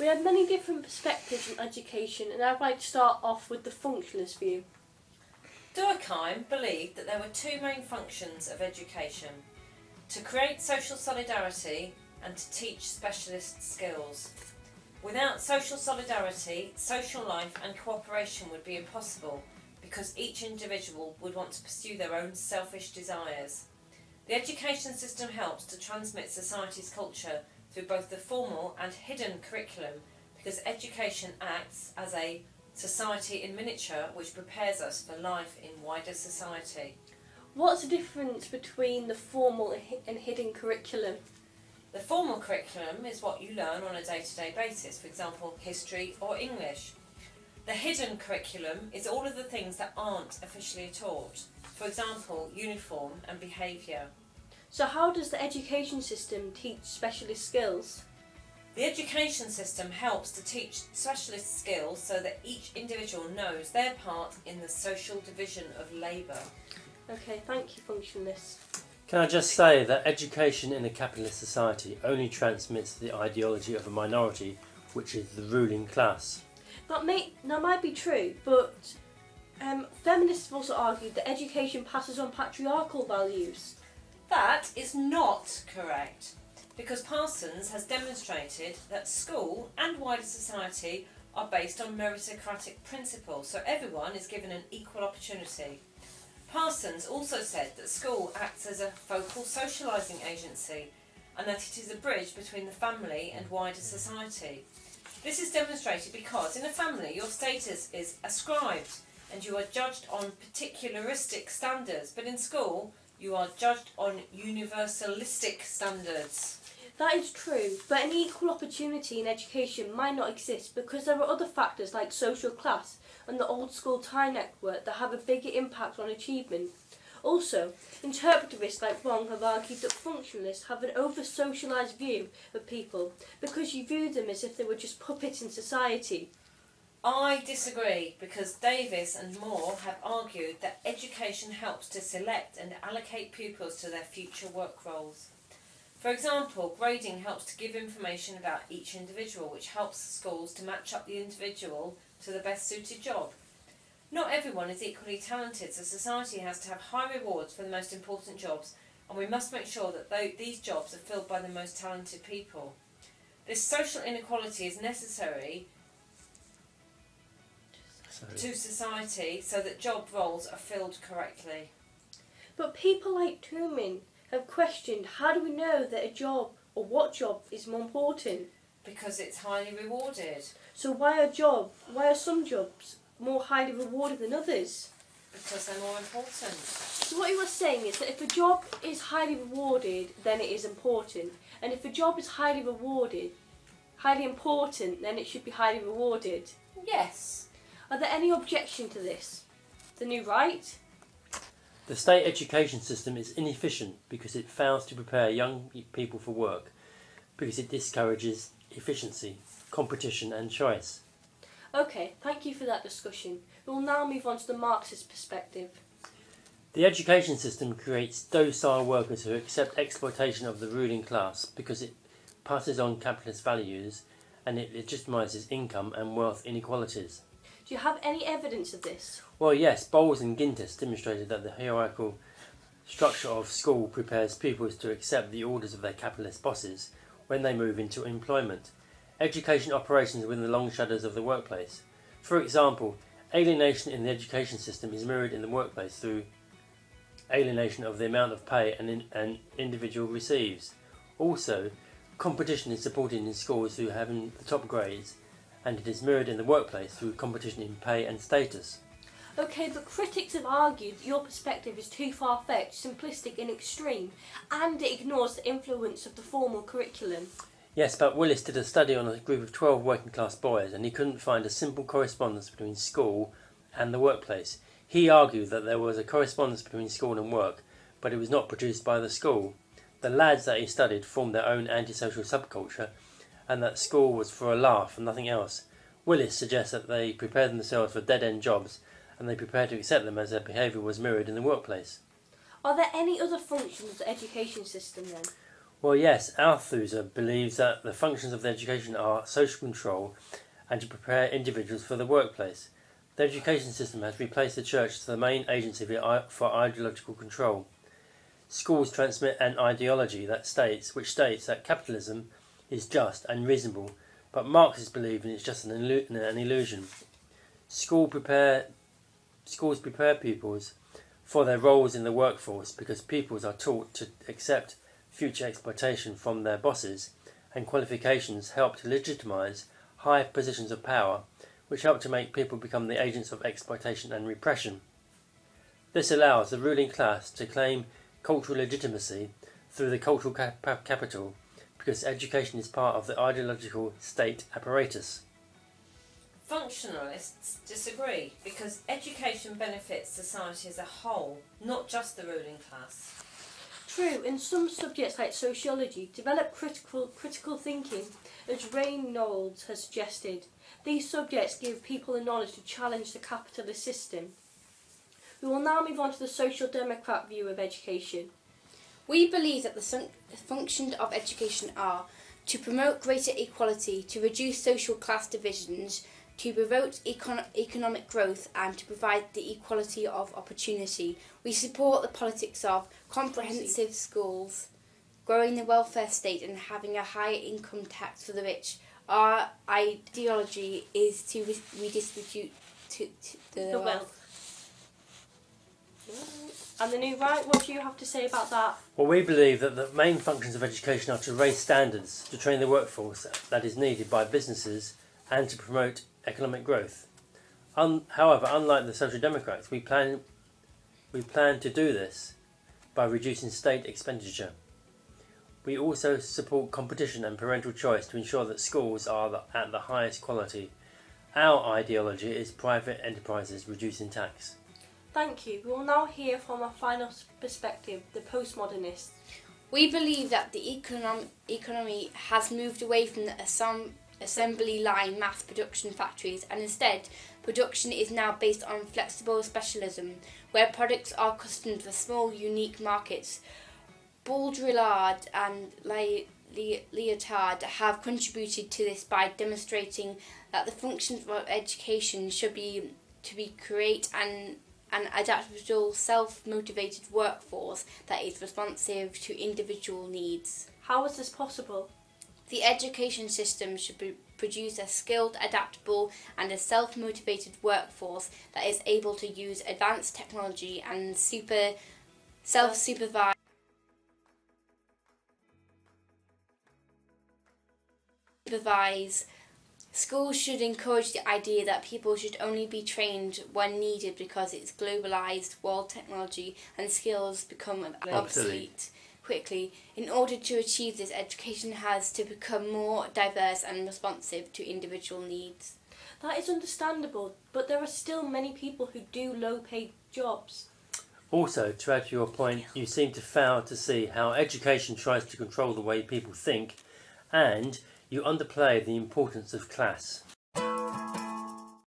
We have many different perspectives on education, and I'd like to start off with the functionalist view. Durkheim believed that there were two main functions of education: to create social solidarity and to teach specialist skills. Without social solidarity, social life and cooperation would be impossible because each individual would want to pursue their own selfish desires. The education system helps to transmit society's culture through both the formal and hidden curriculum because education acts as a society in miniature which prepares us for life in wider society. What's the difference between the formal and hidden curriculum? The formal curriculum is what you learn on a day-to-day basis, for example, history or English. The hidden curriculum is all of the things that aren't officially taught, for example, uniform and behaviour. So how does the education system teach specialist skills? The education system helps to teach specialist skills so that each individual knows their part in the social division of labour. Okay, thank you, functionalists. Can I just say that education in a capitalist society only transmits the ideology of a minority, which is the ruling class? That might be true, but feminists have also argued that education passes on patriarchal values. That is not correct, because Parsons has demonstrated that school and wider society are based on meritocratic principles, so everyone is given an equal opportunity. Parsons also said that school acts as a focal socialising agency and that it is a bridge between the family and wider society. This is demonstrated because in a family your status is ascribed and you are judged on particularistic standards, but in school you are judged on universalistic standards. That is true, but an equal opportunity in education might not exist because there are other factors like social class and the old school tie network that have a bigger impact on achievement. Also, interpretativists like Wong have argued that functionalists have an over-socialised view of people because you view them as if they were just puppets in society. I disagree, because Davis and Moore have argued that education helps to select and allocate pupils to their future work roles. For example, grading helps to give information about each individual, which helps schools to match up the individual to the best suited job. Not everyone is equally talented, so society has to have high rewards for the most important jobs, and we must make sure that these jobs are filled by the most talented people. This social inequality is necessary to society so that job roles are filled correctly. But people like Truman have questioned, how do we know that a job or what job is more important? Because it's highly rewarded. So why are some jobs more highly rewarded than others? Because they're more important. So what you are saying is that if a job is highly rewarded, then it is important. And if a job is highly important, then it should be highly rewarded. Yes. Are there any objection to this? The new right? The state education system is inefficient because it fails to prepare young people for work, because it discourages efficiency, competition and choice. Okay, thank you for that discussion. We will now move on to the Marxist perspective. The education system creates docile workers who accept exploitation of the ruling class because it passes on capitalist values and it legitimises income and wealth inequalities. Do you have any evidence of this? Well, yes, Bowles and Gintis demonstrated that the hierarchical structure of school prepares pupils to accept the orders of their capitalist bosses when they move into employment. Education operations within the long shadows of the workplace. For example, alienation in the education system is mirrored in the workplace through alienation of the amount of pay an individual receives. Also, competition is supported in schools through having the top grades, and it is mirrored in the workplace through competition in pay and status. Okay, but critics have argued that your perspective is too far-fetched, simplistic and extreme, and it ignores the influence of the formal curriculum. Yes, but Willis did a study on a group of 12 working class boys and he couldn't find a simple correspondence between school and the workplace. He argued that there was a correspondence between school and work, but it was not produced by the school. The lads that he studied formed their own antisocial subculture, and that school was for a laugh and nothing else. Willis suggests that they prepared themselves for dead-end jobs and they prepared to accept them as their behaviour was mirrored in the workplace. Are there any other functions of the education system then? Well, yes, Althuser believes that the functions of the education are social control and to prepare individuals for the workplace. The education system has replaced the church as the main agency for ideological control. Schools transmit an ideology which states that capitalism is just and reasonable, but Marxists believe it's just an illusion. Schools prepare pupils for their roles in the workforce because pupils are taught to accept future exploitation from their bosses, and qualifications help to legitimize high positions of power, which help to make people become the agents of exploitation and repression. This allows the ruling class to claim cultural legitimacy through the cultural capital, because education is part of the ideological state apparatus. Functionalists disagree because education benefits society as a whole, not just the ruling class. True, in some subjects like sociology, develop critical thinking, as Reynolds has suggested. These subjects give people the knowledge to challenge the capitalist system. We will now move on to the social democrat view of education. We believe that the functions of education are to promote greater equality, to reduce social class divisions, to promote economic growth, and to provide the equality of opportunity. We support the politics of comprehensive schools, growing the welfare state, and having a higher income tax for the rich. Our ideology is to redistribute the wealth. And the new right, what do you have to say about that? Well, we believe that the main functions of education are to raise standards, to train the workforce that is needed by businesses, and to promote economic growth. However, unlike the Social Democrats, we plan to do this by reducing state expenditure. We also support competition and parental choice to ensure that schools are at the highest quality. Our ideology is private enterprises reducing tax. Thank you. We will now hear from our final perspective, the postmodernists. We believe that the economy has moved away from the assembly line mass production factories, and instead production is now based on flexible specialism, where products are customed for small unique markets. Baudrillard and Lyotard have contributed to this by demonstrating that the functions of education should be to create an adaptable, self-motivated workforce that is responsive to individual needs. How is this possible? The education system should produce a skilled, adaptable and a self-motivated workforce that is able to use advanced technology and self-supervise. Schools should encourage the idea that people should only be trained when needed because it's globalised world technology and skills become obsolete quickly. In order to achieve this, education has to become more diverse and responsive to individual needs. That is understandable, but there are still many people who do low-paid jobs. Also, to add to your point, you seem to fail to see how education tries to control the way people think, and you underplay the importance of class.